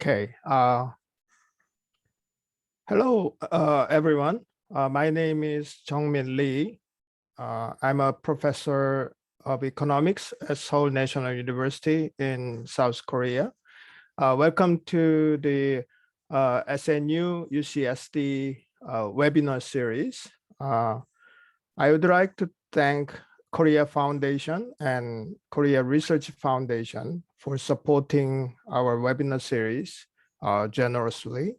Okay. Hello, everyone. My name is Jungmin Lee. I'm a professor of economics at Seoul National University in South Korea. Welcome to the SNU UCSD webinar series. I would like to thank Korea Foundation and Korea Research Foundation for supporting our webinar series generously.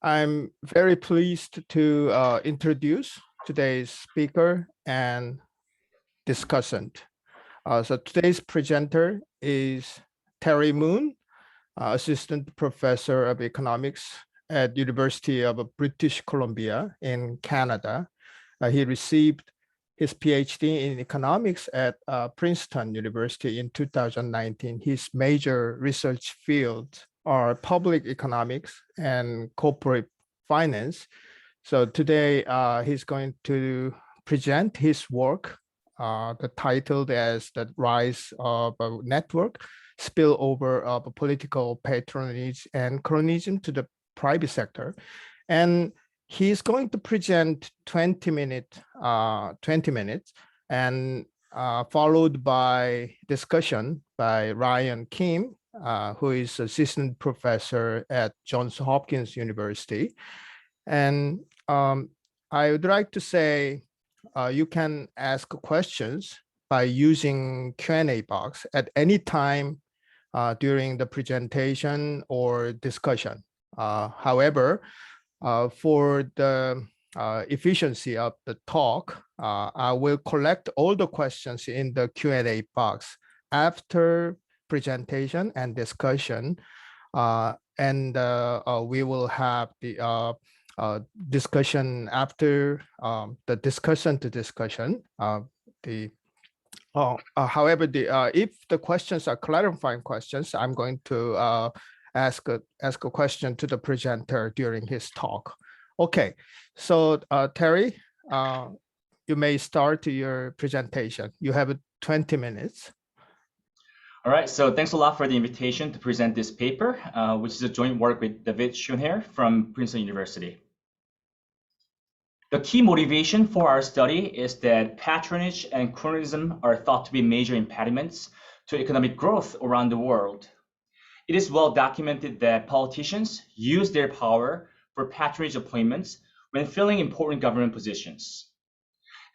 I'm very pleased to introduce today's speaker and discussant. So today's presenter is Terry Moon, Assistant Professor of Economics at University of British Columbia in Canada. He received his PhD in economics at Princeton University in 2019. His major research fields are public economics and corporate finance. So today he's going to present his work, titled as The Rise of a Network, Spillover of Political Patronage and Cronyism to the Private Sector. And he's going to present 20 minutes and followed by discussion by Ryan Kim, who is assistant professor at Johns Hopkins University. And I would like to say you can ask questions by using Q&A box at any time during the presentation or discussion. However, for the efficiency of the talk, I will collect all the questions in the Q&A box after presentation and discussion, and we will have the discussion after the discussion to discussion. However, if the questions are clarifying questions, I'm going to ask a question to the presenter during his talk. Okay, so Terry, you may start your presentation. You have 20 minutes. All right, so thanks a lot for the invitation to present this paper, which is a joint work with David Schoenherr from Princeton University. The key motivation for our study is that patronage and cronyism are thought to be major impediments to economic growth around the world. It is well documented that politicians use their power for patronage appointments when filling important government positions.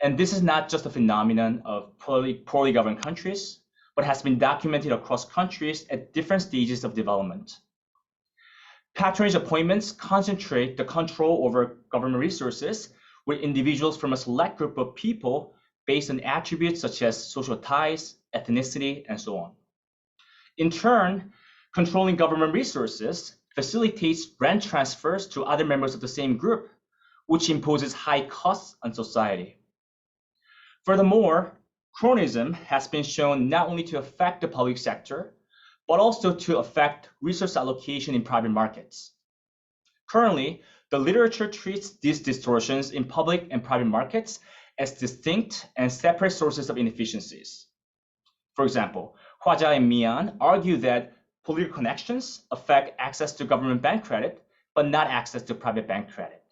And this is not just a phenomenon of poorly governed countries, but has been documented across countries at different stages of development. Patronage appointments concentrate the control over government resources with individuals from a select group of people based on attributes such as social ties, ethnicity, and so on. In turn, controlling government resources facilitates rent transfers to other members of the same group, which imposes high costs on society. Furthermore, cronyism has been shown not only to affect the public sector, but also to affect resource allocation in private markets. Currently, the literature treats these distortions in public and private markets as distinct and separate sources of inefficiencies. For example, Khwaja and Mian argue that political connections affect access to government bank credit, but not access to private bank credit.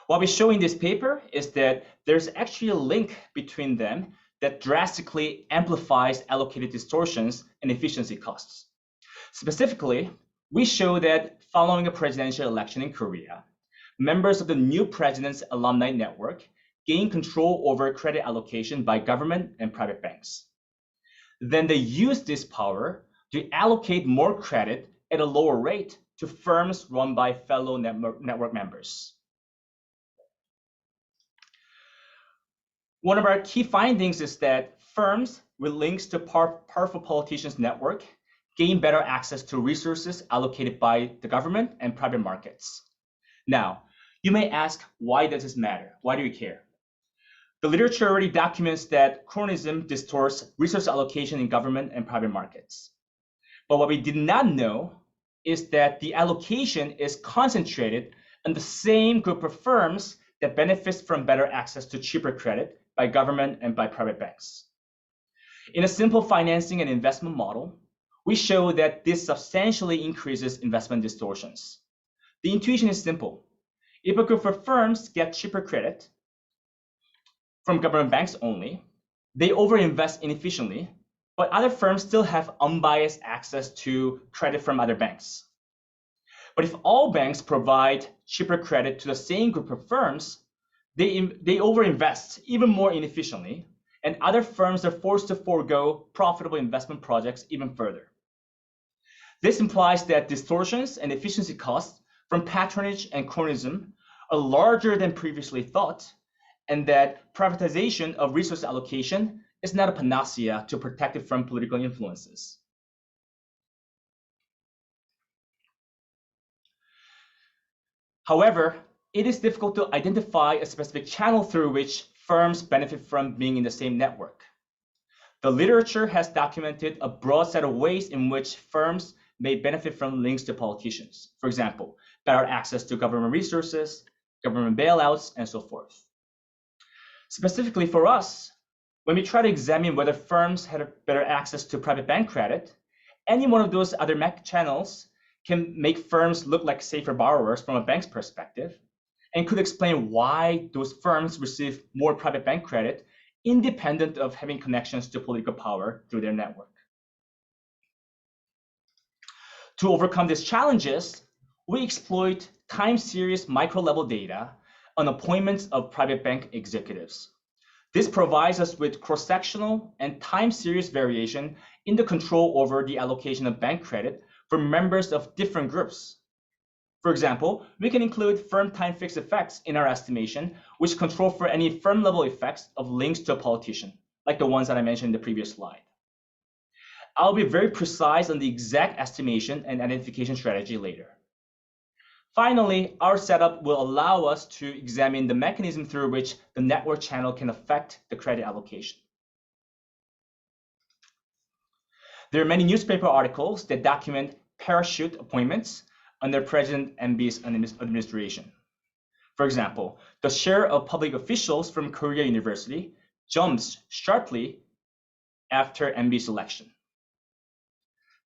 What we show in this paper is that there's actually a link between them that drastically amplifies allocated distortions and efficiency costs. Specifically, we show that following a presidential election in Korea, members of the new president's alumni network gain control over credit allocation by government and private banks. Then they use this power to allocate more credit at a lower rate to firms run by fellow network members. One of our key findings is that firms with links to powerful politicians' network gain better access to resources allocated by the government and private markets. Now, you may ask, why does this matter? Why do we care? The literature already documents that cronyism distorts resource allocation in government and private markets. But what we did not know is that the allocation is concentrated on the same group of firms that benefits from better access to cheaper credit by government and by private banks. In a simple financing and investment model, we show that this substantially increases investment distortions. The intuition is simple. If a group of firms get cheaper credit from government banks only, they overinvest inefficiently, but other firms still have unbiased access to credit from other banks. But if all banks provide cheaper credit to the same group of firms, they overinvest even more inefficiently, and other firms are forced to forego profitable investment projects even further. This implies that distortions and efficiency costs from patronage and cronyism are larger than previously thought, and that privatization of resource allocation is not a panacea to protect it from political influences. However, it is difficult to identify a specific channel through which firms benefit from being in the same network. The literature has documented a broad set of ways in which firms may benefit from links to politicians. For example, better access to government resources, government bailouts, and so forth. Specifically for us, when we try to examine whether firms had better access to private bank credit, any one of those other channels can make firms look like safer borrowers from a bank's perspective, and could explain why those firms receive more private bank credit independent of having connections to political power through their network. To overcome these challenges, we exploit time series micro-level data on appointments of private bank executives. This provides us with cross-sectional and time series variation in the control over the allocation of bank credit for members of different groups. For example, we can include firm time fixed effects in our estimation, which control for any firm level effects of links to a politician, like the ones that I mentioned in the previous slide. I'll be very precise on the exact estimation and identification strategy later. Finally, our setup will allow us to examine the mechanism through which the network channel can affect the credit allocation. There are many newspaper articles that document parachute appointments under President MB's administration. For example, the share of public officials from Korea University jumps sharply after MB's election.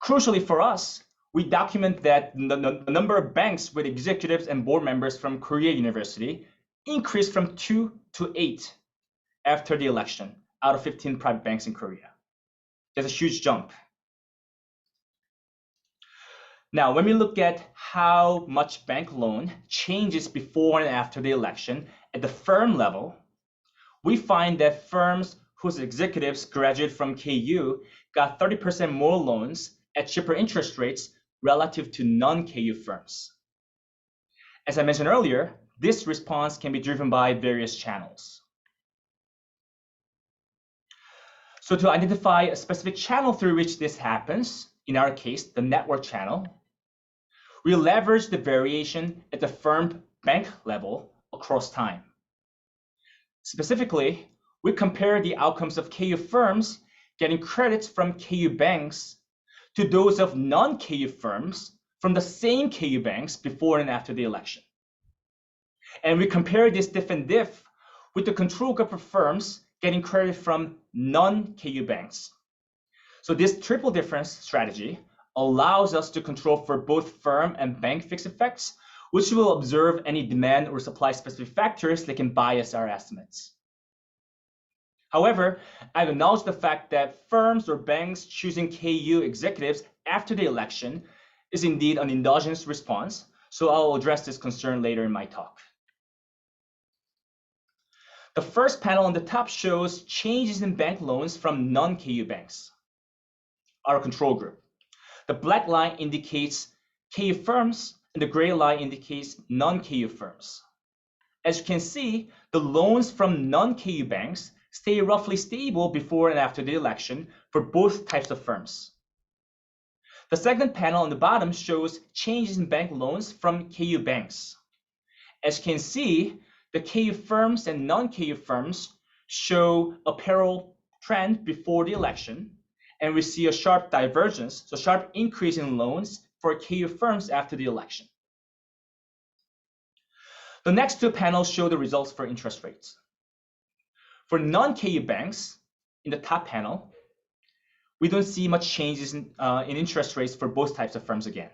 Crucially for us, we document that the number of banks with executives and board members from Korea University increased from 2 to 8 after the election out of 15 private banks in Korea. There's a huge jump. Now, when we look at how much bank loan changes before and after the election at the firm level, we find that firms whose executives graduated from KU got 30% more loans at cheaper interest rates relative to non-KU firms. As I mentioned earlier, this response can be driven by various channels. So to identify a specific channel through which this happens, in our case, the network channel, we leverage the variation at the firm bank level across time. Specifically, we compare the outcomes of KU firms getting credits from KU banks to those of non-KU firms from the same KU banks before and after the election. And we compare this diff and diff with the control group of firms getting credit from non-KU banks. So this triple difference strategy allows us to control for both firm and bank fixed effects, which will observe any demand or supply specific factors that can bias our estimates. However, I acknowledge the fact that firms or banks choosing KU executives after the election is indeed an endogenous response, so I'll address this concern later in my talk. The first panel on the top shows changes in bank loans from non-KU banks, our control group. The black line indicates KU firms, and the gray line indicates non-KU firms. As you can see, the loans from non-KU banks stay roughly stable before and after the election for both types of firms. The second panel on the bottom shows changes in bank loans from KU banks. As you can see, the KU firms and non-KU firms show a parallel trend before the election, and we see a sharp divergence, so sharp increase in loans for KU firms after the election. The next two panels show the results for interest rates. For non-KU banks, in the top panel, we don't see much changes in interest rates for both types of firms again.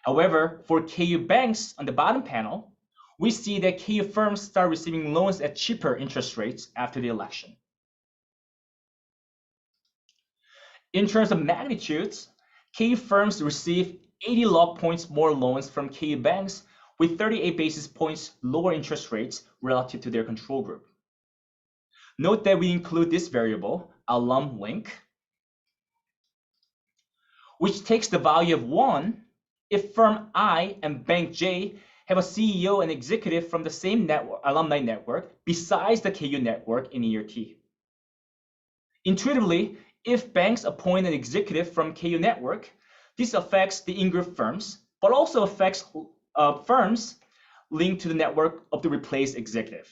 However, for KU banks on the bottom panel, we see that KU firms start receiving loans at cheaper interest rates after the election. In terms of magnitudes, KU firms receive 80 log points more loans from KU banks with 38 basis points lower interest rates relative to their control group. Note that we include this variable, alum link, which takes the value of 1 if firm I and bank J have a CEO and executive from the same alumni network besides the KU network in year T. Intuitively, if banks appoint an executive from KU network, this affects the in-group firms, but also affects firms linked to the network of the replaced executive.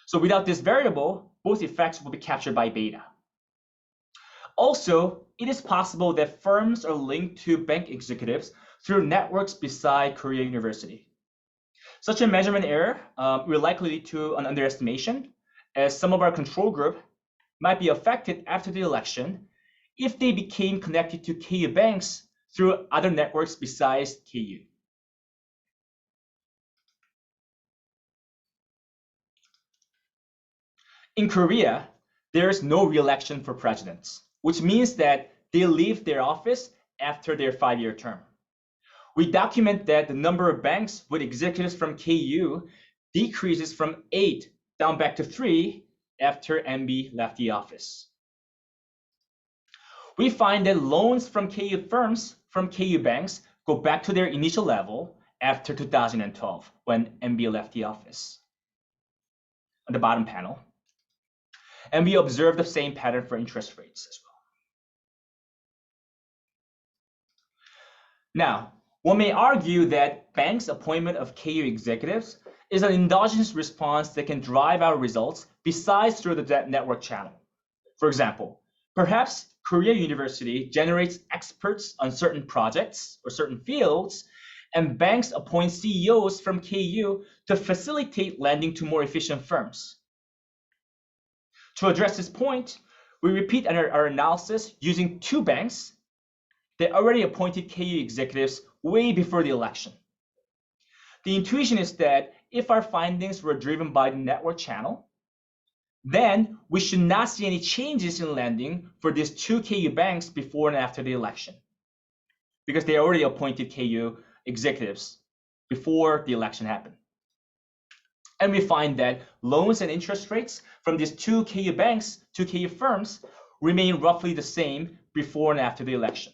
So without this variable, both effects will be captured by beta. Also, it is possible that firms are linked to bank executives through networks beside Korea University. Such a measurement error will likely lead to an underestimation, as some of our control group might be affected after the election if they became connected to KU banks through other networks besides KU. In Korea, there is no re-election for presidents, which means that they leave their office after their 5-year term. We document that the number of banks with executives from KU decreases from 8 down back to 3 after MB left the office. We find that loans from KU firms from KU banks go back to their initial level after 2012 when MB left the office. On the bottom panel. And we observe the same pattern for interest rates as well. Now, one may argue that banks' appointment of KU executives is an endogenous response that can drive our results besides through the network channel. For example, perhaps Korea University generates experts on certain projects or certain fields, and banks appoint CEOs from KU to facilitate lending to more efficient firms. To address this point, we repeat our analysis using 2 banks that already appointed KU executives way before the election. The intuition is that if our findings were driven by the network channel, then we should not see any changes in lending for these 2 KU banks before and after the election, because they already appointed KU executives before the election happened. And we find that loans and interest rates from these 2 KU banks, 2 KU firms, remain roughly the same before and after the election.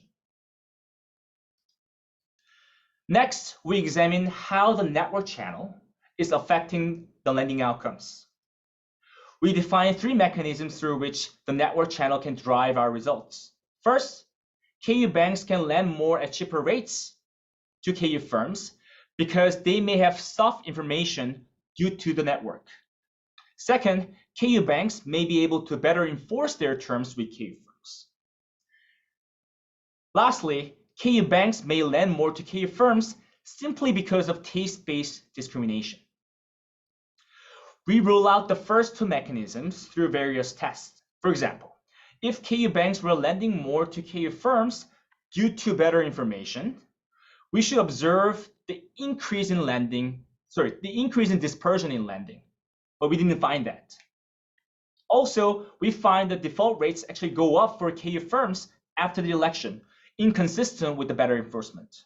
Next, we examine how the network channel is affecting the lending outcomes. We define 3 mechanisms through which the network channel can drive our results. First, KU banks can lend more at cheaper rates to KU firms because they may have soft information due to the network. Second, KU banks may be able to better enforce their terms with KU firms. Lastly, KU banks may lend more to KU firms simply because of taste-based discrimination. We rule out the first 2 mechanisms through various tests. For example, if KU banks were lending more to KU firms due to better information, we should observe the increase in dispersion in lending, but we didn't find that. Also, we find that default rates actually go up for KU firms after the election, inconsistent with the better enforcement.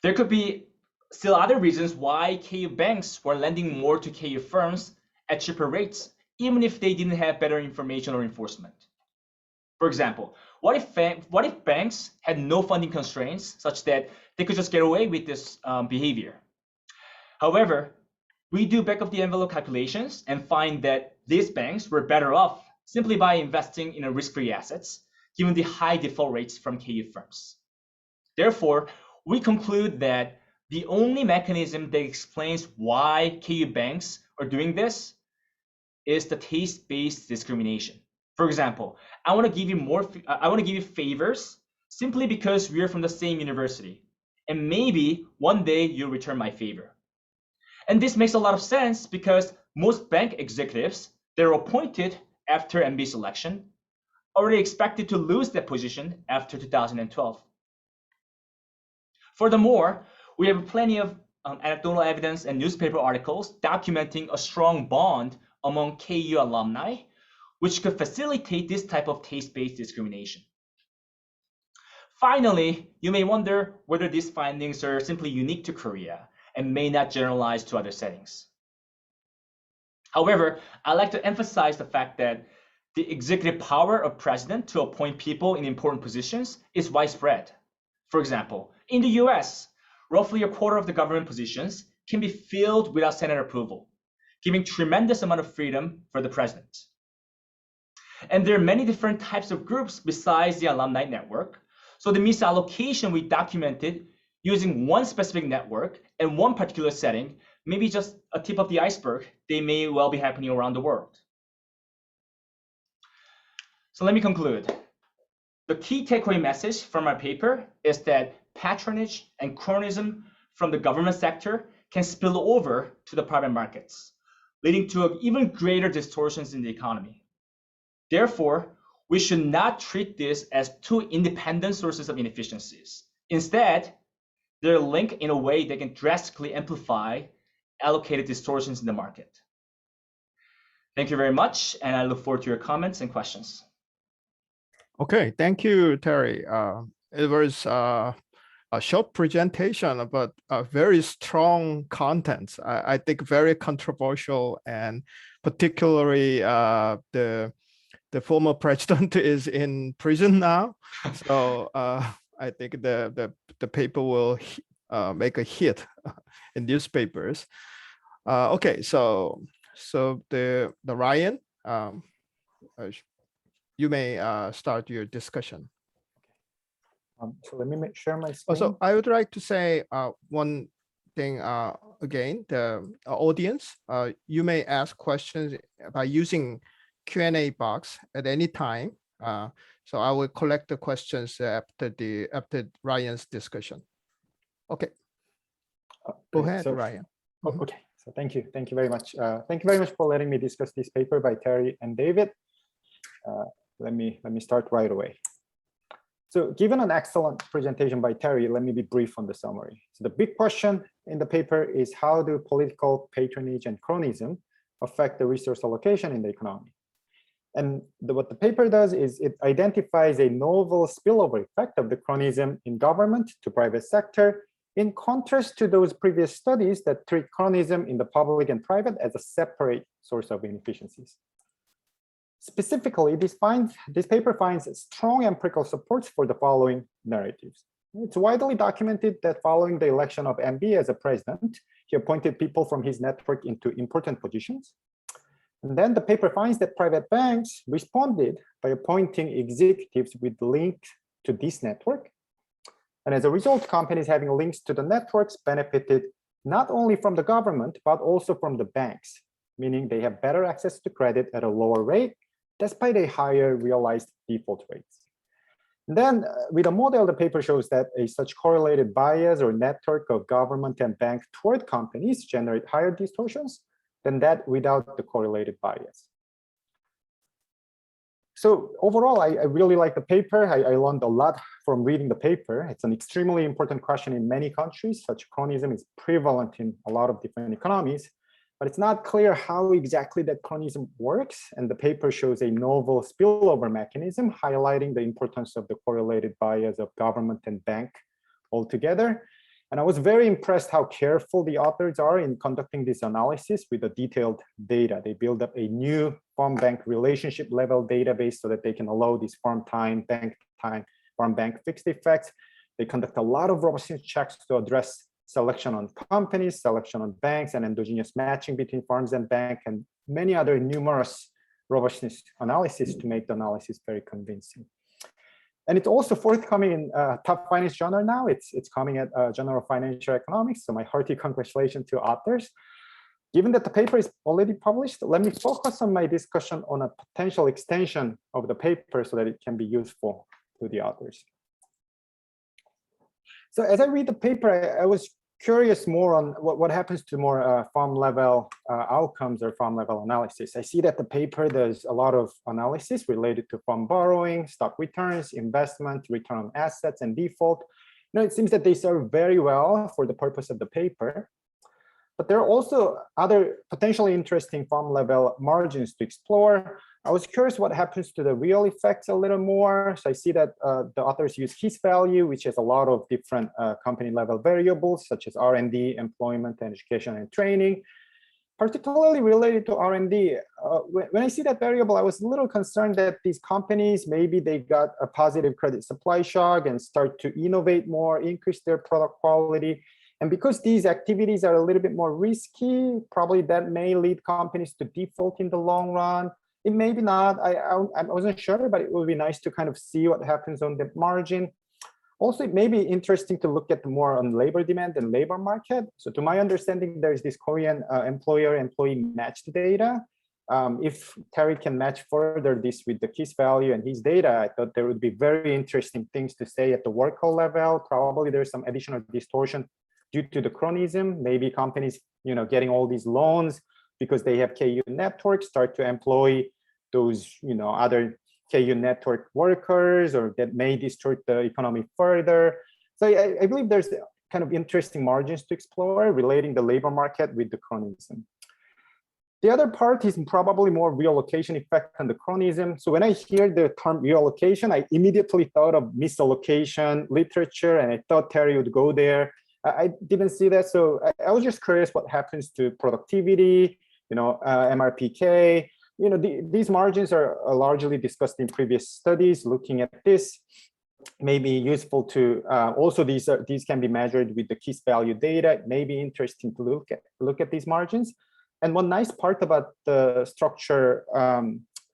There could be still other reasons why KU banks were lending more to KU firms at cheaper rates, even if they didn't have better information or enforcement. For example, what if banks had no funding constraints such that they could just get away with this behavior? However, we do back of the envelope calculations and find that these banks were better off simply by investing in risk-free assets, given the high default rates from KU firms. Therefore, we conclude that the only mechanism that explains why KU banks are doing this is the taste-based discrimination. For example, I want to give you favors simply because we are from the same university, and maybe one day you'll return my favor. And this makes a lot of sense because most bank executives They're appointed after MB's election, already expected to lose that position after 2012. Furthermore, we have plenty of anecdotal evidence and newspaper articles documenting a strong bond among KU alumni, which could facilitate this type of taste-based discrimination. Finally, you may wonder whether these findings are simply unique to Korea and may not generalize to other settings. However, I'd like to emphasize the fact that the executive power of president to appoint people in important positions is widespread. For example, in the US, roughly a quarter of the government positions can be filled without Senate approval, giving tremendous amount of freedom for the president. And there are many different types of groups besides the alumni network. So the misallocation we documented using one specific network and one particular setting may be just a tip of the iceberg. They may well be happening around the world. So let me conclude. The key takeaway message from our paper is that patronage and cronyism from the government sector can spill over to the private markets, leading to even greater distortions in the economy. Therefore, we should not treat this as two independent sources of inefficiencies. Instead, they're linked in a way that can drastically amplify allocated distortions in the market. Thank you very much, and I look forward to your comments and questions. Okay, thank you, Terry. It was a short presentation, but very strong content. I think very controversial, and particularly the former president is in prison now. So I think the paper will make a hit in newspapers. Okay, so the Ryan, you may start your discussion. So let me share my screen. Also, I would like to say one thing again, the audience, you may ask questions by using Q&A box at any time. So I will collect the questions after Ryan's discussion. Okay. Go ahead, so, Ryan. Okay, so thank you very much. Thank you very much for letting me discuss this paper by Terry and David. Let me start right away. So given an excellent presentation by Terry, let me be brief on the summary. So the big question in the paper is, how do political patronage and cronyism affect the resource allocation in the economy? And what the paper does is it identifies a novel spillover effect of the cronyism in government to private sector, in contrast to those previous studies that treat cronyism in the public and private as a separate source of inefficiencies. Specifically, this paper finds strong empirical supports for the following narratives. It's widely documented that following the election of MB as a president, he appointed people from his network into important positions. And then the paper finds that private banks responded by appointing executives with links to this network. And as a result, companies having links to the networks benefited not only from the government, but also from the banks, meaning they have better access to credit at a lower rate, despite a higher realized default rates. And then with a model, the paper shows that such correlated bias or network of government and bank toward companies generate higher distortions than that without the correlated bias. So overall, I really like the paper. I learned a lot from reading the paper. It's an extremely important question in many countries. Such cronyism is prevalent in a lot of different economies, but it's not clear how exactly that cronyism works. And the paper shows a novel spillover mechanism highlighting the importance of the correlated bias of government and bank altogether. And I was very impressed how careful the authors are in conducting this analysis with the detailed data. They build up a new farm-bank relationship level database so that they can allow these farm-time, farm-bank fixed effects. They conduct a lot of robustness checks to address selection on companies, selection on banks, and endogenous matching between farms and bank, and many other numerous robustness analysis to make the analysis very convincing. And it's also forthcoming in top finance journal now. It's coming at Journal of Financial Economics. So my hearty congratulations to authors. Given that the paper is already published, let me focus on my discussion on a potential extension of the paper so that it can be useful to the authors. So as I read the paper, I was curious more on what happens to more farm level outcomes or farm level analysis. I see that the paper does a lot of analysis related to farm borrowing, stock returns, investment, return on assets, and default. It seems that they serve very well for the purpose of the paper. But there are also other potentially interesting farm level margins to explore. I was curious what happens to the real effects a little more. So I see that the authors use case value, which has a lot of different company level variables, such as R&D, employment, and education and training. Particularly related to R&D, when I see that variable, I was a little concerned that these companies, maybe they got a positive credit supply shock and start to innovate more, increase their product quality. And because these activities are a little bit more risky, probably that may lead companies to default in the long run. It may be not, I wasn't sure, but it would be nice to kind of see what happens on the margin. Also, it may be interesting to look at more on labor demand and labor market. So to my understanding, there's this Korean employer-employee matched data. If Terry can match further this with the KISS value and his data, I thought there would be very interesting things to say at the worker level. Probably there's some additional distortion due to the cronyism. Maybe companies, getting all these loans because they have KU networks, start to employ those, other KU network workers, or that may distort the economy further. So I believe there's kind of interesting margins to explore relating the labor market with the cronyism. The other part is probably more reallocation effect on the cronyism. So when I hear the term reallocation, I immediately thought of misallocation literature, and I thought Terry would go there. I didn't see that. So I was just curious what happens to productivity, MRPK. These margins are largely discussed in previous studies. Looking at this may be useful to also these can be measured with the KISS value data. It may be interesting to look at these margins. And one nice part about the structure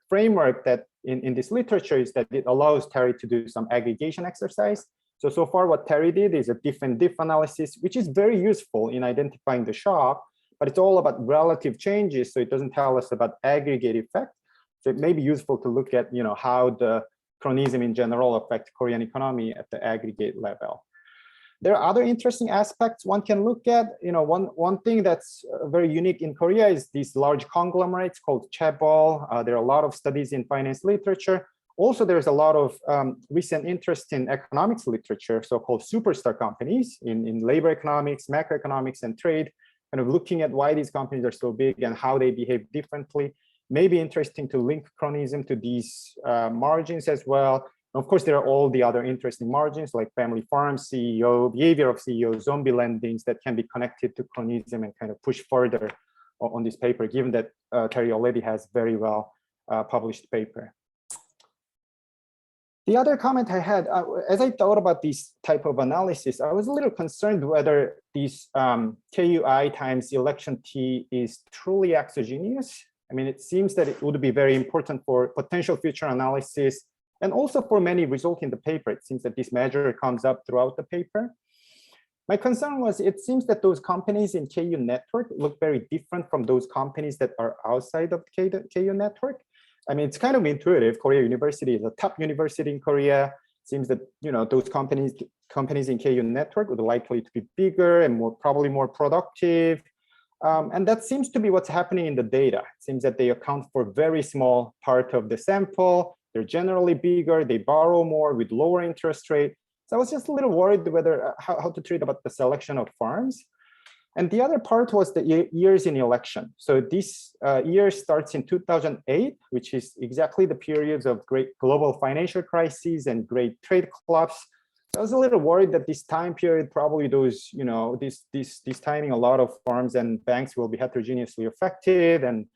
framework that in this literature is that it allows Terry to do some aggregation exercise. So far what Terry did is a diff and diff analysis, which is very useful in identifying the shock, but it's all about relative changes. So it doesn't tell us about aggregate effect. So it may be useful to look at, how the cronyism in general affect Korean economy at the aggregate level. There are other interesting aspects one can look at. One thing that's very unique in Korea is these large conglomerates called chaebol. There are a lot of studies in finance literature. Also, there's a lot of recent interest in economics literature, so-called superstar companies in labor economics, macroeconomics, and trade, kind of looking at why these companies are so big and how they behave differently. May be interesting to link cronyism to these margins as well. And of course, there are all the other interesting margins like family farms, CEO, behavior of CEO, zombie lendings that can be connected to cronyism and kind of push further on this paper, given that Terry already has very well published paper. The other comment I had, as I thought about this type of analysis, I was a little concerned whether this KUI times election T is truly exogenous. I mean, it seems that it would be very important for potential future analysis and also for many results in the paper. It seems that this measure comes up throughout the paper. My concern was it seems that those companies in KU network look very different from those companies that are outside of the KU network. I mean, it's kind of intuitive. Korea University is a top university in Korea. It seems that those companies in KU network would likely to be bigger and probably more productive. And that seems to be what's happening in the data. It seems that they account for a very small part of the sample. They're generally bigger. They borrow more with lower interest rate. So I was just a little worried whether how to treat about the selection of firms. And the other part was the years in election. So this year starts in 2008, which is exactly the periods of great global financial crises and great trade collapse. So I was a little worried that this time period, probably those, this timing, a lot of firms and banks will be heterogeneously affected, and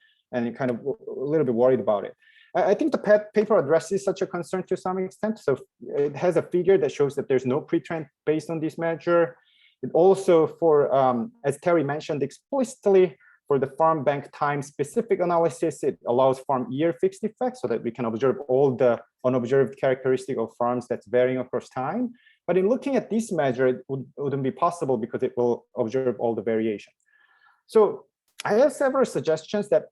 kind of a little bit worried about it. I think the paper addresses such a concern to some extent. So it has a figure that shows that there's no pre-trend based on this measure. It also, as Terry mentioned explicitly, for the farm bank time specific analysis, it allows farm year fixed effect so that we can observe all the unobserved characteristic of farms that's varying across time. But in looking at this measure, it wouldn't be possible because it will observe all the variation. So I have several suggestions that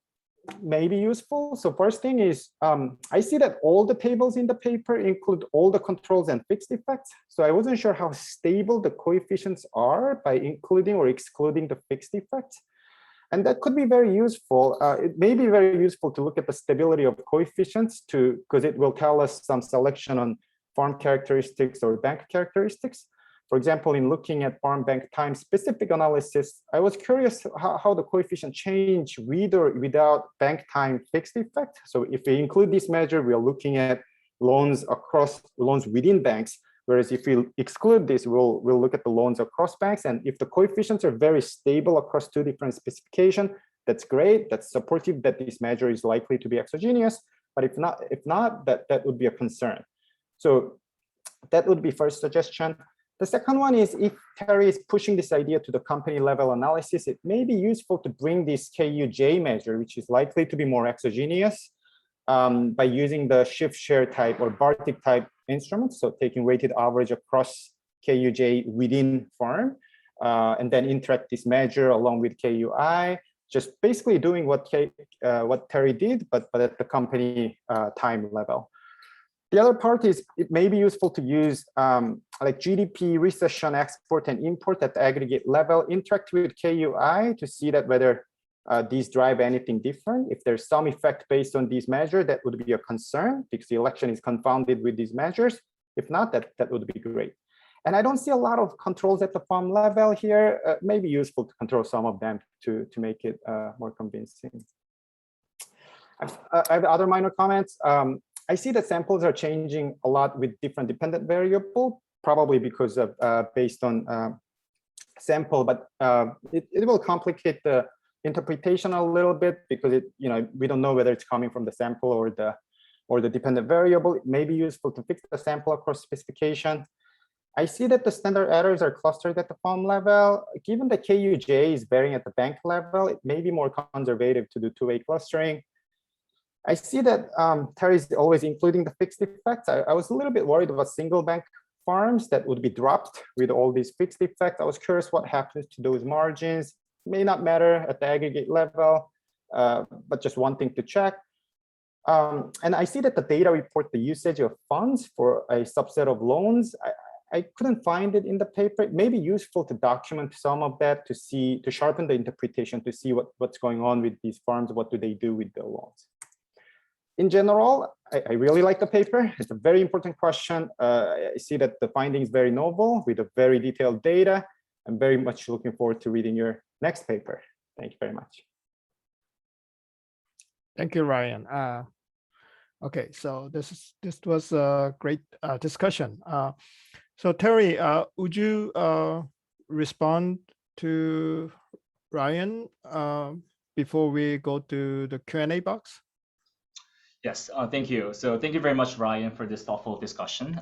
may be useful. So first thing is, I see that all the tables in the paper include all the controls and fixed effects. So I wasn't sure how stable the coefficients are by including or excluding the fixed effects. And that could be very useful. It may be very useful to look at the stability of coefficients because it will tell us some selection on farm characteristics or bank characteristics. For example, in looking at farm bank time specific analysis, I was curious how the coefficient change with or without bank time fixed effect. So if we include this measure, we are looking at loans within banks. Whereas if we exclude this, we'll look at the loans across banks. And if the coefficients are very stable across two different specifications, that's great. That's supportive that this measure is likely to be exogenous. But if not, that would be a concern. So that would be first suggestion. The second one is if Terry is pushing this idea to the company level analysis, it may be useful to bring this KUJ measure, which is likely to be more exogenous, by using the shift share type or Bartik type instruments. So taking weighted average across KUJ within firm, and then interact this measure along with KUI, just basically doing what Terry did, but at the company time level. The other part is it may be useful to use like GDP, recession, export, and import at the aggregate level, interact with KUI to see that whether these drive anything different. If there's some effect based on these measures, that would be a concern because the election is confounded with these measures. If not, that would be great. And I don't see a lot of controls at the farm level here. May be useful to control some of them to make it more convincing. I have other minor comments. I see that samples are changing a lot with different dependent variable, probably because of based on sample, but it will complicate the interpretation a little bit because we don't know whether it's coming from the sample or the dependent variable. It may be useful to fix the sample across specification. I see that the standard errors are clustered at the farm level. Given the KUJ is varying at the bank level, it may be more conservative to do two-way clustering. I see that Terry is always including the fixed effects. I was a little bit worried about single bank farms that would be dropped with all these fixed effects. I was curious what happens to those margins. May not matter at the aggregate level, but just one thing to check. And I see that the data report the usage of funds for a subset of loans. I couldn't find it in the paper. It may be useful to document some of that to sharpen the interpretation, to see what's going on with these farms, what do they do with the loans. In general, I really like the paper. It's a very important question. I see that the finding is very novel with a very detailed data. I'm very much looking forward to reading your next paper. Thank you very much. Thank you, Ryan. Okay, so this was a great discussion. So Terry, would you respond to Ryan before we go to the Q&A box? Yes, thank you. So thank you very much, Ryan, for this thoughtful discussion.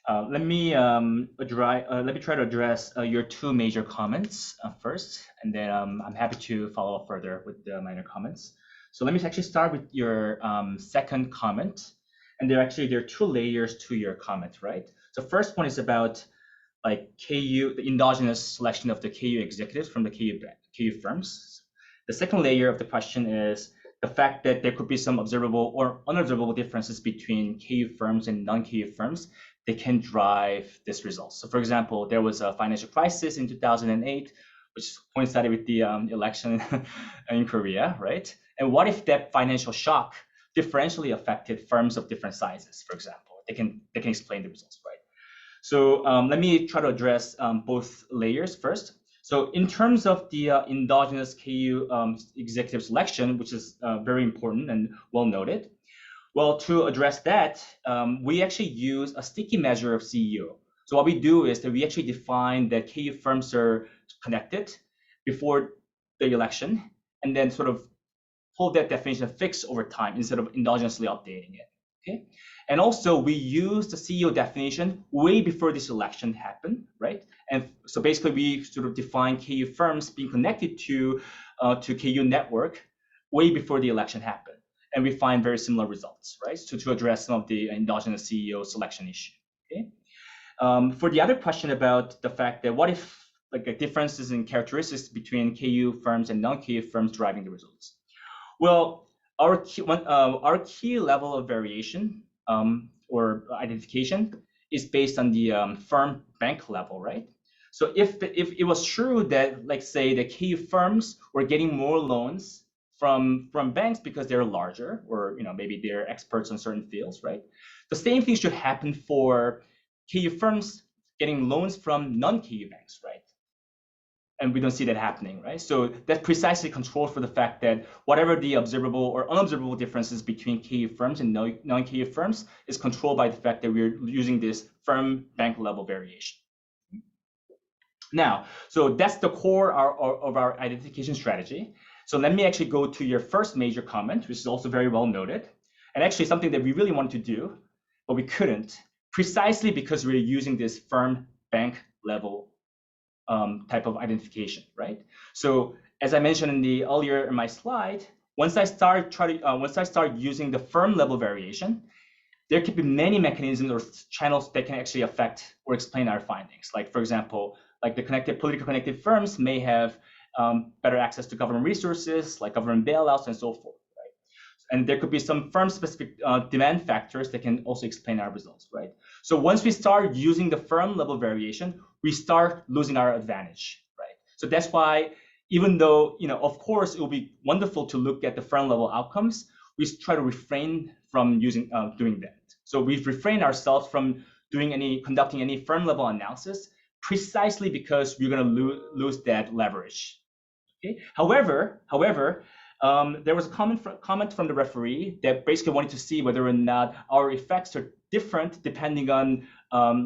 Let me try to address your two major comments first, and then I'm happy to follow up further with the minor comments. So let me actually start with your second comment, and there are two layers to your comment, right? So first one is about like KU, the endogenous selection of the KU executives from the KU firms. The second layer of the question is the fact that there could be some observable or unobservable differences between KU firms and non-KU firms that can drive this result. So for example, there was a financial crisis in 2008, which coincided with the election in Korea, right? And what if that financial shock differentially affected firms of different sizes, for example? They can explain the results, right? So let me try to address both layers first. So in terms of the endogenous KU executive selection, which is very important and well noted, well, to address that, we actually use a sticky measure of CEO. So what we do is that we actually define that KU firms are connected before the election, and then sort of hold that definition fixed over time instead of endogenously updating it. Okay, and also we use the CEO definition way before this election happened, right? And so basically we sort of define KU firms being connected to KU network way before the election happened, and we find very similar results, right? So to address some of the endogenous CEO selection issue. Okay, for the other question about the fact that what if like differences in characteristics between KU firms and non-KU firms driving the results? Well, our key level of variation or identification is based on the firm bank level, right? So if it was true that, like, say, the KU firms were getting more loans from banks because they're larger, or maybe they're experts in certain fields, right? The same thing should happen for KU firms getting loans from non-KU banks, right? And we don't see that happening, right? So that's precisely controlled for the fact that whatever the observable or unobservable differences between KU firms and non-KU firms is controlled by the fact that we're using this firm bank level variation. Now, so that's the core of our identification strategy. So let me actually go to your first major comment, which is also very well noted, and actually something that we really wanted to do, but we couldn't, precisely because we're using this firm bank level type of identification, right? So as I mentioned earlier in my slide, once I start using the firm level variation, there could be many mechanisms or channels that can actually affect or explain our findings. Like, for example, like the politically connected firms may have better access to government resources, like government bailouts and so forth, right? And there could be some firm-specific demand factors that can also explain our results, right? So once we start using the firm level variation, we start losing our advantage, right? So that's why, even though, of course, it will be wonderful to look at the firm level outcomes, we try to refrain from doing that. So we've refrained ourselves from conducting any firm level analysis precisely because we're going to lose that leverage. Okay. However, there was a comment from the referee that basically wanted to see whether or not our effects are different depending on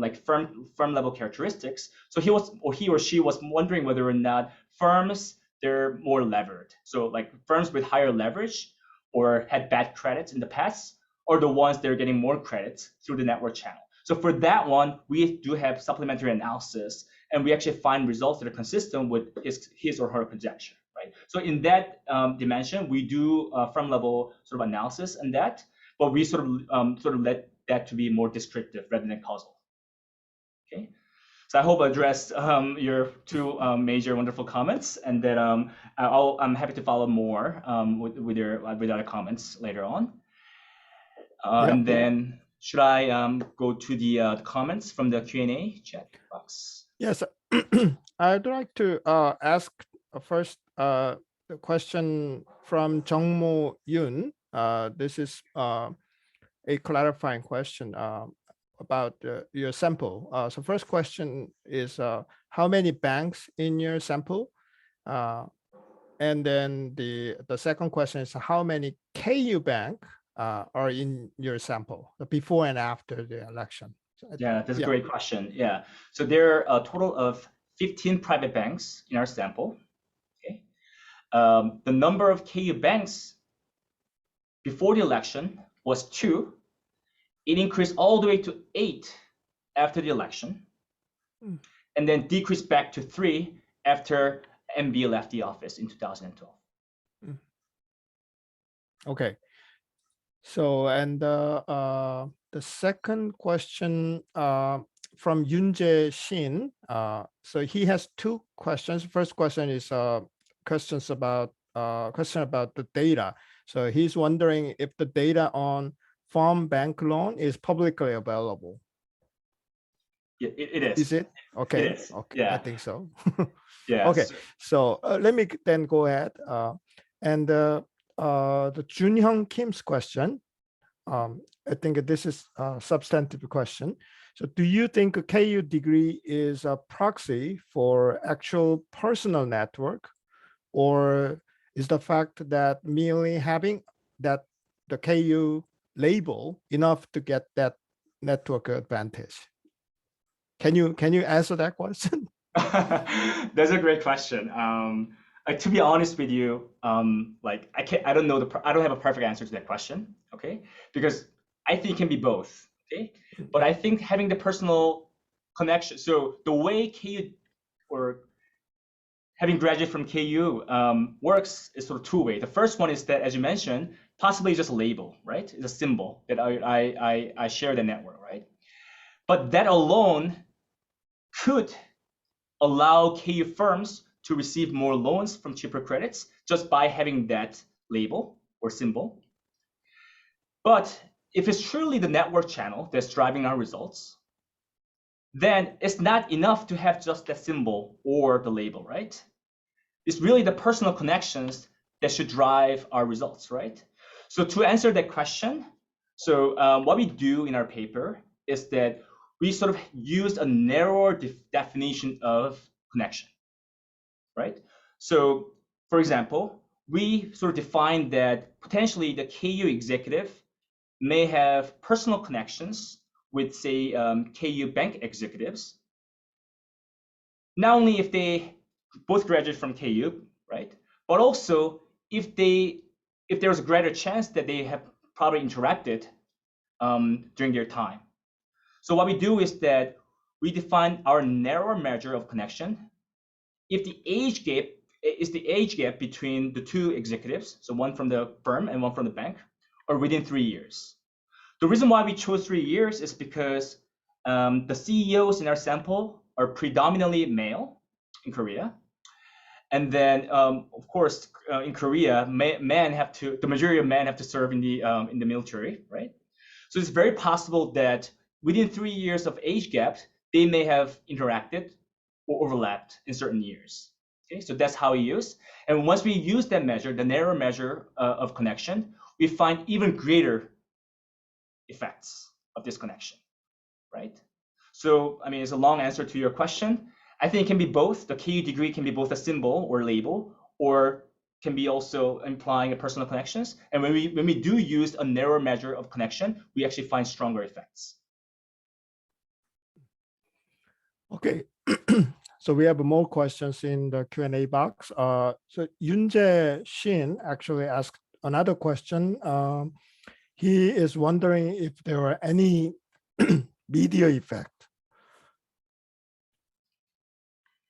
like firm level characteristics. So he or she was wondering whether or not firms, they're more levered. So like firms with higher leverage or had bad credits in the past, or the ones that are getting more credits through the network channel. So for that one, we do have supplementary analysis, and we actually find results that are consistent with his or her conjecture, right? So in that dimension, we do firm level sort of analysis on that, but we sort of let that to be more descriptive rather than causal. Okay. So I hope I addressed your two major wonderful comments, and that I'm happy to follow more with other comments later on. And then should I go to the comments from the Q&A chat box? Yes, I'd like to ask first the question from Jungmo Yoon. This is a clarifying question about your sample. So first question is how many banks in your sample? And then the second question is how many KU bank are in your sample before and after the election? So yeah, that's a great question. Yeah, so there are a total of 15 private banks in our sample. Okay, the number of KU banks before the election was 2. It increased all the way to 8 after the election, and then decreased back to 3 after MB left the office in 2012. Okay. So, and the second question from Yoonjae Shin. So he has 2 questions. First question is question about the data. So he's wondering if the data on farm bank loan is publicly available. Yeah, it is. Is it? Okay. It is. Okay. Yeah. I think so. Yeah. Okay. So let me then go ahead. And the Junhyung Kim's question. I think this is a substantive question. So do you think a KU degree is a proxy for actual personal network, or is the fact that merely having the KU label enough to get that network advantage? Can you answer that question? That's a great question. To be honest with you, like I don't have a perfect answer to that question. Okay, because I think it can be both. Okay, but I think having the personal connection. So the way KU or having graduated from KU works is sort of 2 ways. The first one is that, as you mentioned, possibly just a label, right? It's a symbol that I share the network, right? But that alone could allow KU firms to receive more loans from cheaper credits just by having that label, or symbol. But if it's truly the network channel that's driving our results, then it's not enough to have just that symbol or the label, right? It's really the personal connections that should drive our results, right? So to answer that question, so what we do in our paper is that we sort of use a narrower definition of connection, right? So for example, we sort of define that potentially the KU executive may have personal connections with, say, KU bank executives, not only if they both graduate from KU, right? But also if there's a greater chance that they have probably interacted during their time. So what we do is that we define our narrower measure of connection if the age gap is the age gap between the two executives, so one from the firm and one from the bank, or within 3 years. The reason why we chose 3 years is because the CEOs in our sample are predominantly male in Korea. And then, of course, in Korea, the majority of men have to serve in the military, right? So it's very possible that within 3 years of age gap, they may have interacted or overlapped in certain years. Okay, so that's how we use. And once we use that measure, the narrow measure of connection, we find even greater effects of this connection, right? So, I mean, it's a long answer to your question. I think it can be both. The KU degree can be both a symbol or label, or can be also implying a personal connections. And when we do use a narrower measure of connection, we actually find stronger effects. Okay. So we have more questions in the Q&A box. So Yunjae Shin actually asked another question. He is wondering if there are any media effect.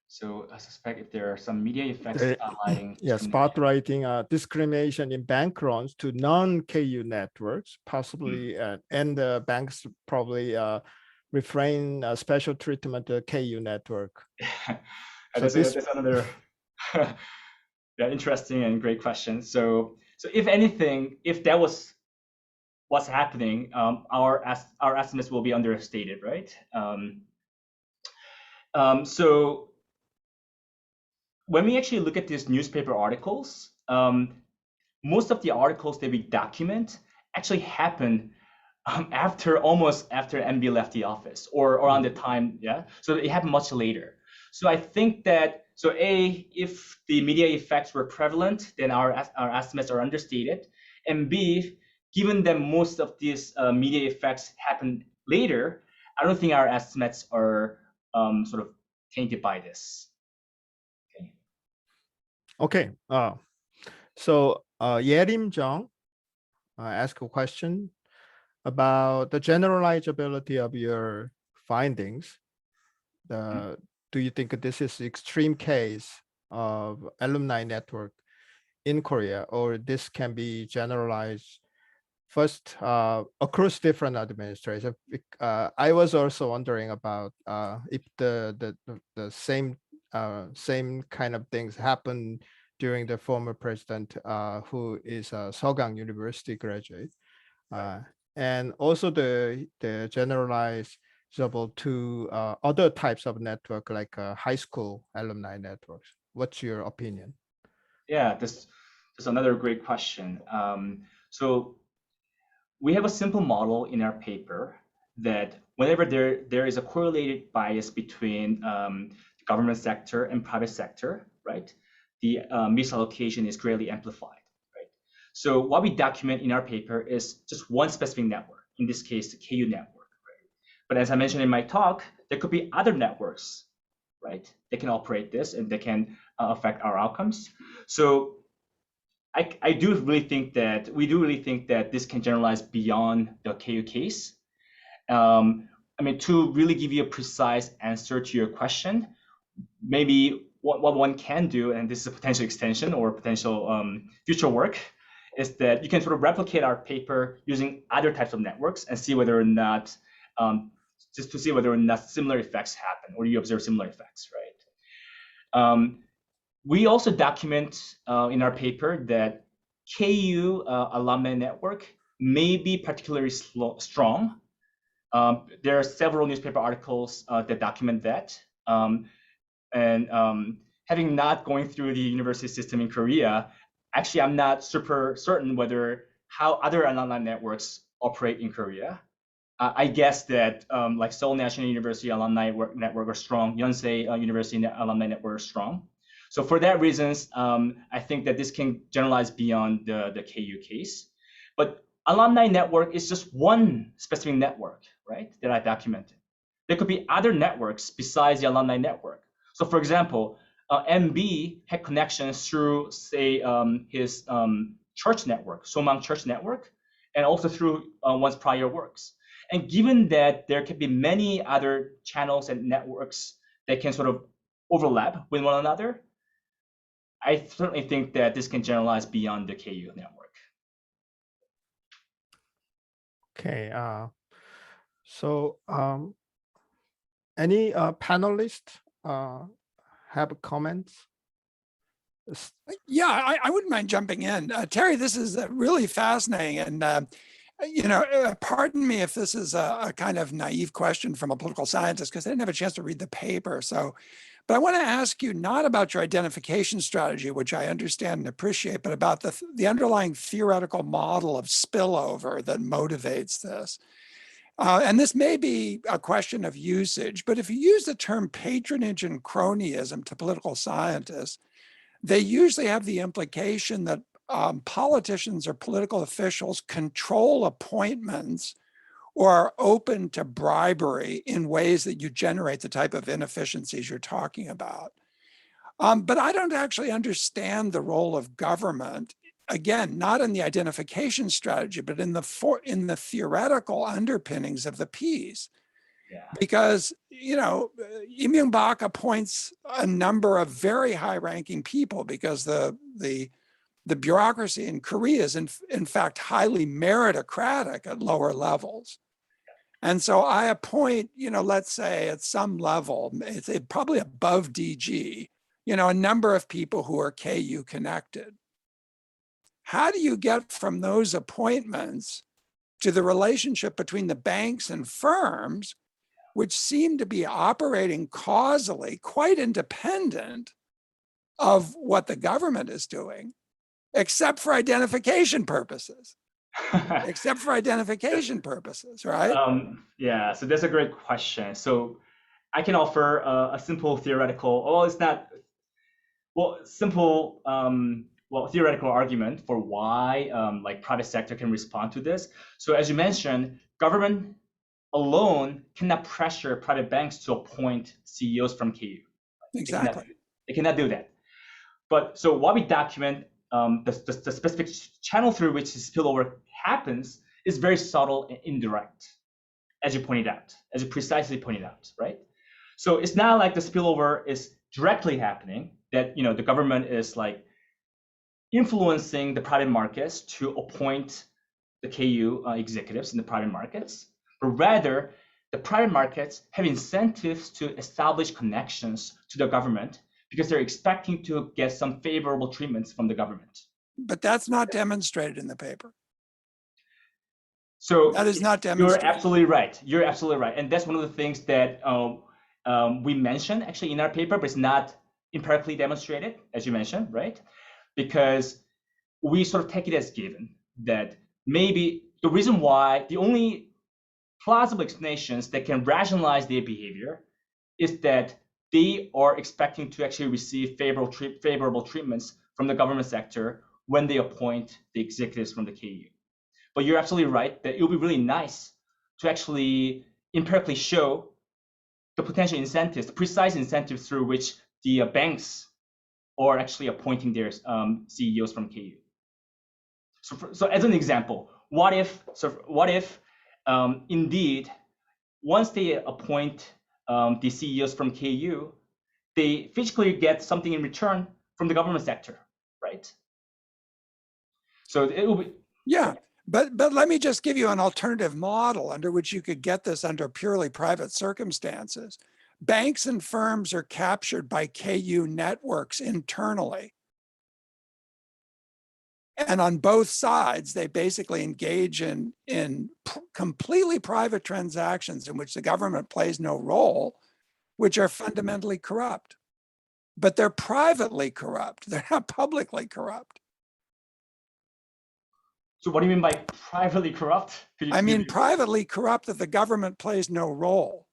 So I suspect if there are some media effects highlighting spotlighting discrimination in bank loans to non-KU networks, possibly, and the banks probably refrain special treatment to KU network. That's another interesting and great question. So if anything, if that was what's happening, our estimates will be understated, right? So when we actually look at these newspaper articles, most of the articles that we document actually happen almost after MB left the office or around the time, so it happened much later. So I think that, if the media effects were prevalent, then our estimates are understated. And B, given that most of these media effects happen later, I don't think our estimates are sort of tainted by this. Okay. So Yerim Jung asked a question about the generalizability of your findings. Do you think this is extreme case of alumni network in Korea, or this can be generalized first across different administrations? I was also wondering about if the same kind of things happen during the former president who is a Seoul University graduate. And also the generalizable to other types of network like high school alumni networks. What's your opinion? Yeah, this is another great question. So we have a simple model in our paper that whenever there is a correlated bias between the government sector and private sector, right, the misallocation is greatly amplified. So what we document in our paper is just one specific network, in this case, the KU network, right? But as I mentioned in my talk, there could be other networks, right? They can operate this and they can affect our outcomes. So I do really think that this can generalize beyond the KU case. I mean, to really give you a precise answer to your question, maybe what one can do, and this is a potential extension or potential future work, is that you can sort of replicate our paper using other types of networks and see whether or not, just to see whether or not similar effects happen or you observe similar effects, right? We also document in our paper that KU alumni network may be particularly strong. There are several newspaper articles that document that. Having not going through the university system in Korea, actually, I'm not super certain whether how other alumni networks operate in Korea. I guess that like Seoul National University Alumni Network are strong, Yonsei University Alumni Network are strong. So for that reasons, I think that this can generalize beyond the KU case. But alumni network is just one specific network, right, that I documented. There could be other networks besides the alumni network. So for example, MB had connections through, say, his church network, Somang Church Network, and also through one's prior works. And given that there can be many other channels and networks that can sort of overlap with one another, I certainly think that this can generalize beyond the KU network. Okay. So any panelists have comments? Yeah, I wouldn't mind jumping in. Terry, this is really fascinating. And, pardon me if this is a kind of naive question from a political scientist, because I didn't have a chance to read the paper. But I want to ask you not about your identification strategy, which I understand and appreciate, but about the underlying theoretical model of spillover that motivates this. And this may be a question of usage, but if you use the term patronage and cronyism to political scientists, they usually have the implication that politicians or political officials control appointments or are open to bribery in ways that you generate the type of inefficiencies you're talking about. But I don't actually understand the role of government, again, not in the identification strategy, but in the theoretical underpinnings of the piece. Yeah. Because, Lee Myung-bak appoints a number of very high-ranking people because the bureaucracy in Korea is in fact highly meritocratic at lower levels. And so I appoint, let's say at some level, it's probably above DG, a number of people who are KU connected. How do you get from those appointments to the relationship between the banks and firms, which seem to be operating causally, quite independent of what the government is doing, except for identification purposes? Except for identification purposes, right? Yeah, so that's a great question. So I can offer a simple theoretical, well, it's not, well, simple, theoretical argument for why like private sector can respond to this. So as you mentioned, government alone cannot pressure private banks to appoint CEOs from KU. Exactly. They cannot do that. But so what we document, the specific channel through which the spillover happens is very subtle and indirect, as you pointed out, as you precisely pointed out, right? So it's not like the spillover is directly happening, that the government is like influencing the private markets to appoint the KU executives in the private markets, but rather the private markets have incentives to establish connections to the government because they're expecting to get some favorable treatments from the government. But that's not demonstrated in the paper. So that is not demonstrated. You're absolutely right. You're absolutely right. And that's one of the things that we mentioned actually in our paper, but it's not empirically demonstrated, as you mentioned, right? Because we sort of take it as given that maybe the reason why, the only plausible explanations that can rationalize their behavior is that they are expecting to actually receive favorable treatments from the government sector when they appoint the executives from the KU. But you're absolutely right that it would be really nice to actually empirically show the potential incentives, the precise incentives through which the banks are actually appointing their CEOs from KU. So as an example, what if indeed, once they appoint the CEOs from KU, they physically get something in return from the government sector, right? So it will be. Yeah, but let me just give you an alternative model under which you could get this under purely private circumstances. Banks and firms are captured by KU networks internally. And on both sides, they basically engage in completely private transactions in which the government plays no role, which are fundamentally corrupt. But they're privately corrupt. They're not publicly corrupt. So what do you mean by privately corrupt? I mean, privately corrupt that the government plays no role.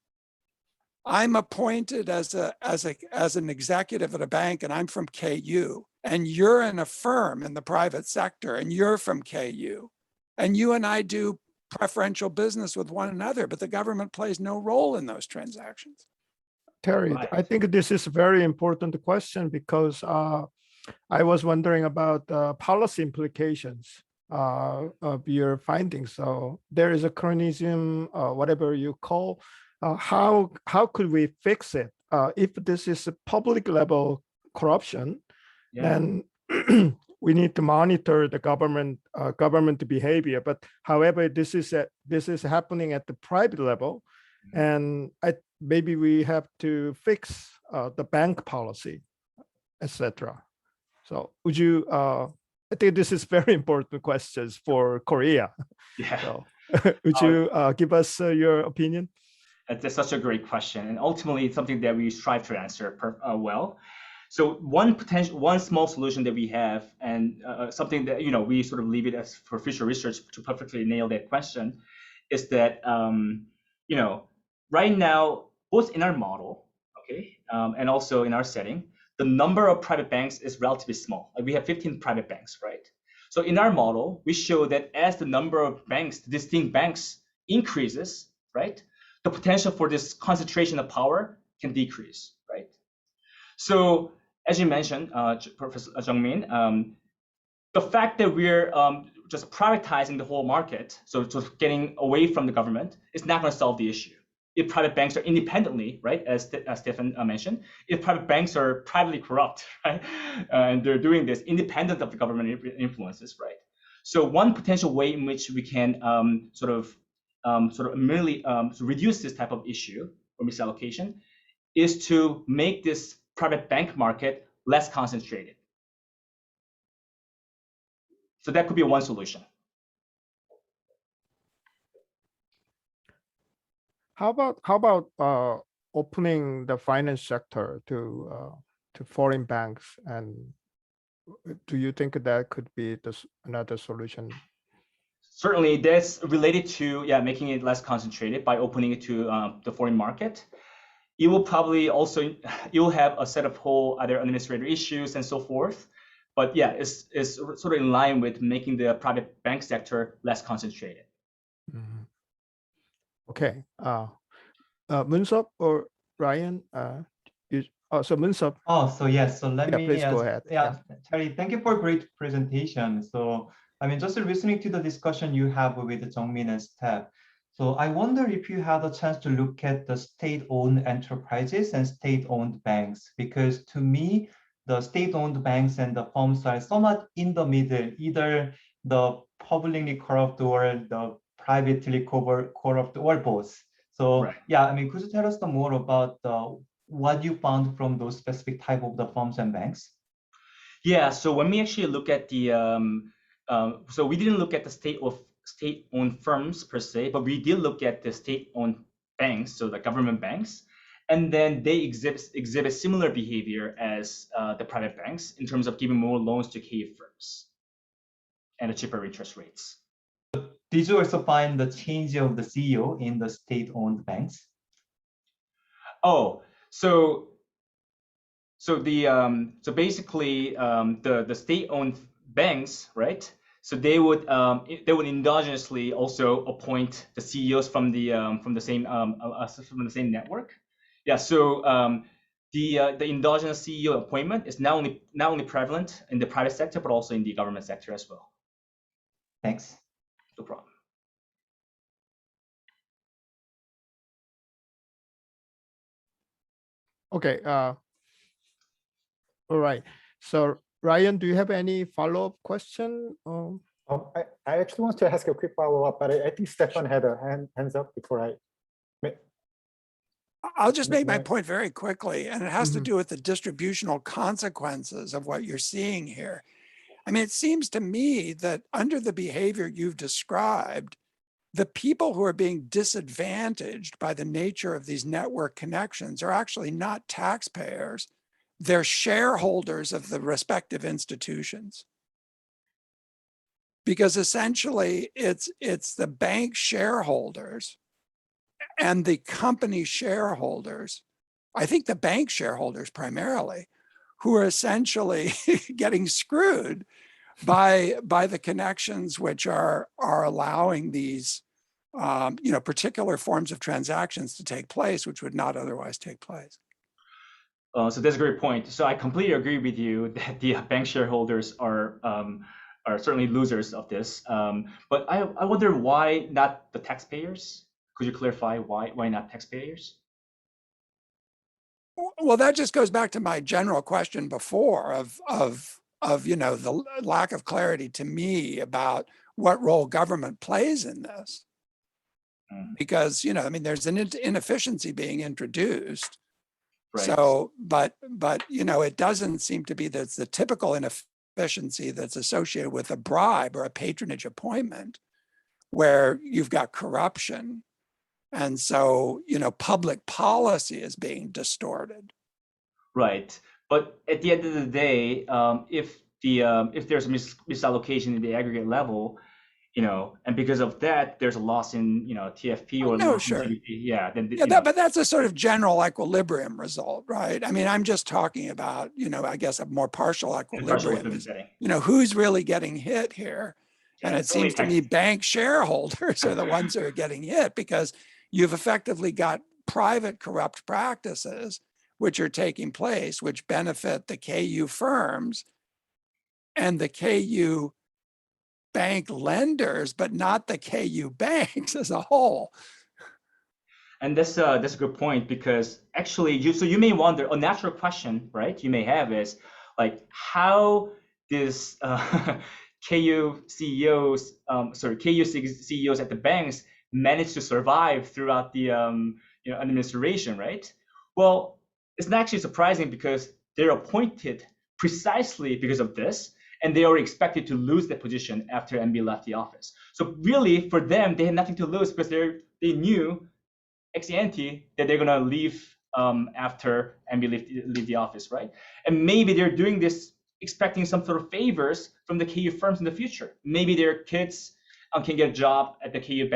I'm appointed as an executive at a bank, and I'm from KU, and you're in a firm in the private sector, and you're from KU, and you and I do preferential business with one another, but the government plays no role in those transactions. Terry, Right. I think this is a very important question because I was wondering about policy implications of your findings. So there is a cronyism, whatever you call. How could we fix it? If this is a public level corruption, then we need to monitor the government behavior. But however, this is happening at the private level, and maybe we have to fix the bank policy, etc. So would you? I think this is very important questions for Korea. Yeah. So would you give us your opinion? That's such a great question, and ultimately it's something that we strive to answer well. So one small solution that we have, and something that we sort of leave it as for future research to perfectly nail that question, is that right now, both in our model, okay, and also in our setting, the number of private banks is relatively small. Like we have 15 private banks, right? So in our model, we show that as the number of banks, distinct banks, increases, right, the potential for this concentration of power can decrease, right? So as you mentioned, Professor Jung-min, the fact that we're just privatizing the whole market, so just getting away from the government, is not going to solve the issue. If private banks are independently, right, as Stefan mentioned, if private banks are privately corrupt, right, and they're doing this independent of the government influences, right? So one potential way in which we can sort of merely reduce this type of issue or misallocation is to make this private bank market less concentrated. So that could be one solution. How about opening the finance sector to foreign banks? And do you think that could be another solution? Certainly, that's related to making it less concentrated by opening it to the foreign market. It will probably also you'll have a set of whole other administrative issues and so forth. But yeah, it's sort of in line with making the private bank sector less concentrated. Mm-hmm. Okay. Munsop or Ryan? So Munsop. Oh, so yes. So let me please go ahead. Yeah, Terry, thank you for a great presentation. So I mean, just listening to the discussion you have with Jung-min and Steph. So I wonder if you had a chance to look at the state-owned enterprises and state-owned banks, because to me, the state-owned banks and the firms are somewhat in the middle, either the publicly corrupt or the privately corrupt or both. So right. Yeah, I mean, could you tell us more about what you found from those specific type of the firms and banks? Yeah, so when we actually look at the, so we didn't look at the state-owned firms per se, but we did look at the state-owned banks, so the government banks, and then they exhibit similar behavior as the private banks in terms of giving more loans to KU firms and the cheaper interest rates. Did you also find the change of the CEO in the state-owned banks? Oh, so basically the state-owned banks, right? So they would endogenously also appoint the CEOs from the same network. Yeah. So the endogenous CEO appointment is not only prevalent in the private sector but also in the government sector as well. Thanks. No problem. Okay. All right. So Ryan, do you have any follow-up question? I actually want to ask a quick follow-up, but I think Stefan had a hands up before I. I'll just make my point very quickly, and it has to Mhm. do with the distributional consequences of what you're seeing here. I mean, it seems to me that under the behavior you've described, the people who are being disadvantaged by the nature of these network connections are actually not taxpayers. They're shareholders of the respective institutions. Because essentially it's the bank shareholders and the company shareholders, I think the bank shareholders primarily, who are essentially getting screwed by the connections which are allowing these particular forms of transactions to take place, which would not otherwise take place. So that's a great point. So I completely agree with you that the bank shareholders are certainly losers of this. But I wonder why not the taxpayers? Could you clarify why not taxpayers? Well, that just goes back to my general question before of the lack of clarity to me about what role government plays in this. Because, I mean, there's an inefficiency being introduced. Right. So, but it doesn't seem to be that's the typical inefficiency that's associated with a bribe or a patronage appointment, where you've got corruption. And so, public policy is being distorted. Right. But at the end of the day, if there's misallocation in the aggregate level, and because of that, there's a loss in, TFP or No, loss in sure. GDP. Yeah. Then, But that's a sort of general equilibrium result, right? I mean, I'm just talking about, I guess a more partial equilibrium is, who's really getting hit here? And it seems to me bank shareholders are the ones who are getting hit, because you've effectively got private corrupt practices which are taking place, which benefit the KU firms and the KU bank lenders, but not the KU banks as a whole. And that's a good point, because actually you may wonder, a natural question, right, you may have is like, how this KU CEOs at the banks manage to survive throughout the administration, right? Well, it's not actually surprising, because they're appointed precisely because of this, and they are expected to lose their position after MB left the office. So really, for them, they had nothing to lose, because they knew ex ante that they're gonna leave after MB leave the office, right? And maybe they're doing this expecting some sort of favors from the KU firms in the future. Maybe their kids can get a job at the KU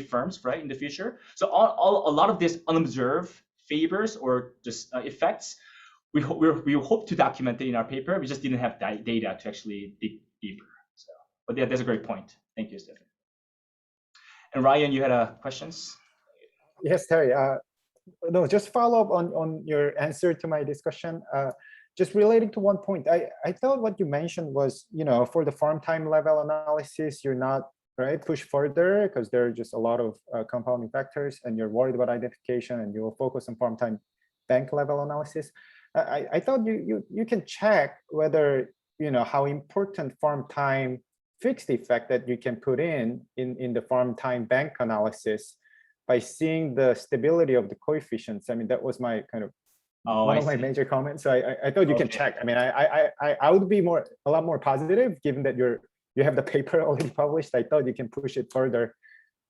firms, right, in the future. So a lot of this unobserved favors or just effects, we hope to document it in our paper. We just didn't have data to actually dig deeper. So, but yeah, that's a great point. Thank you, Stephen. And Ryan, you had questions? Yes, Terry. No, just follow up on your answer to my discussion. Just relating to one point, I thought what you mentioned was, for the farm time level analysis, you're not push further because there are just a lot of compounding factors, and you're worried about identification, and you will focus on farm time bank level analysis. I thought you can check whether how important farm time fixed effect that you can put in the farm time bank analysis by seeing the stability of the coefficients. I mean, that was my kind of one of my major comments. So I thought you can check. I mean, I would be a lot more positive, given that you have the paper already published. I thought you can push it further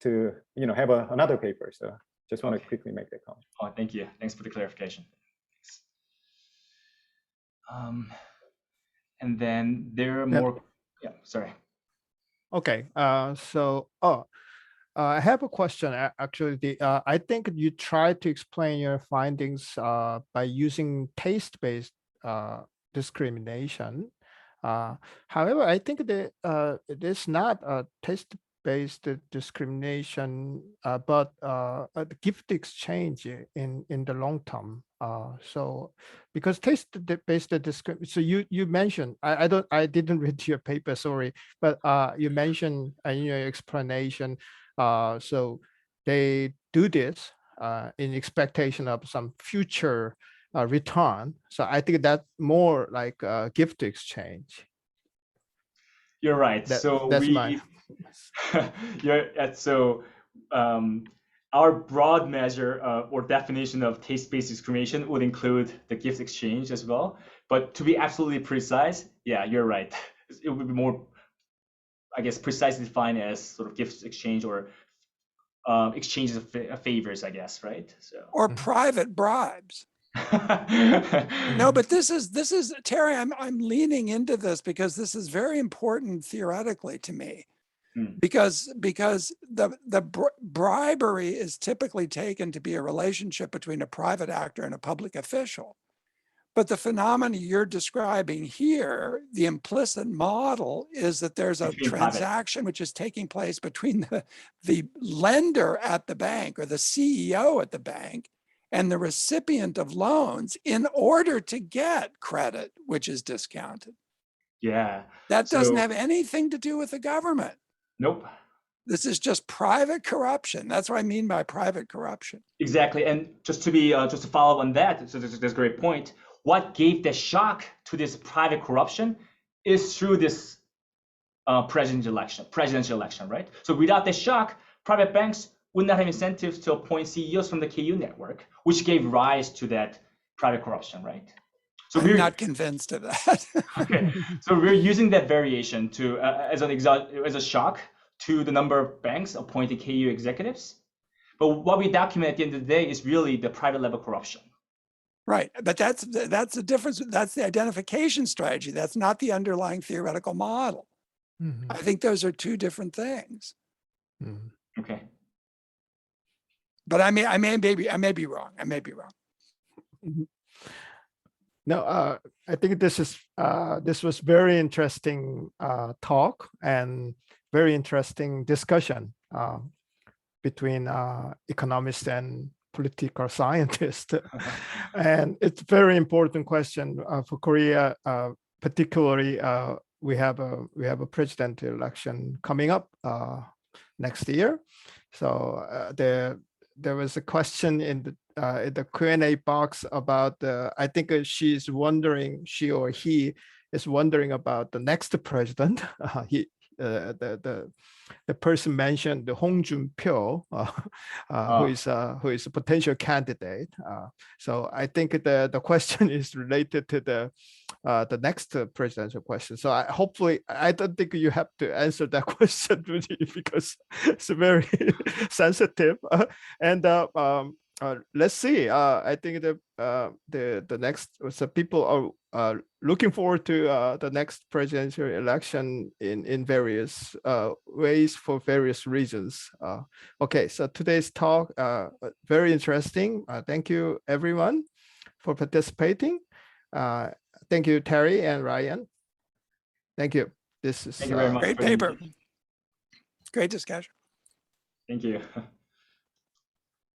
to have another paper. So just want to quickly make that comment. Oh, thank you. Thanks for the clarification. And then there are more. Yeah, sorry. Okay. I have a question. Actually, I think you tried to explain your findings by using taste-based discrimination. However, I think that it is not a taste-based discrimination, but a gift exchange in the long term. So, because taste-based discrimination, so you mentioned, I didn't read your paper, sorry, but you mentioned in your explanation. So they do this in expectation of some future return. So I think that's more like a gift exchange. You're right. Our broad measure or definition of taste-based discrimination would include the gift exchange as well. But to be absolutely precise, yeah, you're right. it would be more, I guess, precisely defined as sort of gifts exchange or exchanges of favors, I guess, right? So Or private bribes. No, but this is Terry, I'm leaning into this because this is very important theoretically to me. Because the bribery is typically taken to be a relationship between a private actor and a public official. But the phenomena you're describing here, the implicit model is that there's a transaction which is taking place between the lender at the bank or the CEO at the bank and the recipient of loans in order to get credit, which is discounted. Yeah. That doesn't have anything to do with the government. Nope. This is just private corruption. That's what I mean by private corruption. Exactly. And just to follow up on that, so that's a great point. What gave the shock to this private corruption is through this presidential election, right? So without the shock, private banks would not have incentives to appoint CEOs from the KU network, which gave rise to that private corruption, right? So I'm not convinced of that. Okay, so we're using that variation to as a shock to the number of banks appointing KU executives. But what we document at the end of the day is really the private level corruption. Right, but that's the difference. That's the identification strategy. That's not the underlying theoretical model. I think those are two different things. Okay. But I may be wrong. I may be wrong. No, I think this was very interesting talk and very interesting discussion between economists and political scientists. And it's a very important question for Korea, particularly we have a presidential election coming up next year. So there was a question in the Q&A box about I think she or he is wondering about the next president. The person mentioned the Hong Jun-pyo, who is a potential candidate. So I think the question is related to the next presidential question. So I don't think you have to answer that question because it's very sensitive. And let's see. I think the next, so people are looking forward to the next presidential election in various ways for various reasons. Okay, so today's talk very interesting. Thank you everyone for participating. Thank you, Terry and Ryan. Thank you. This is Thank you very much. Great paper. Great discussion. Thank you.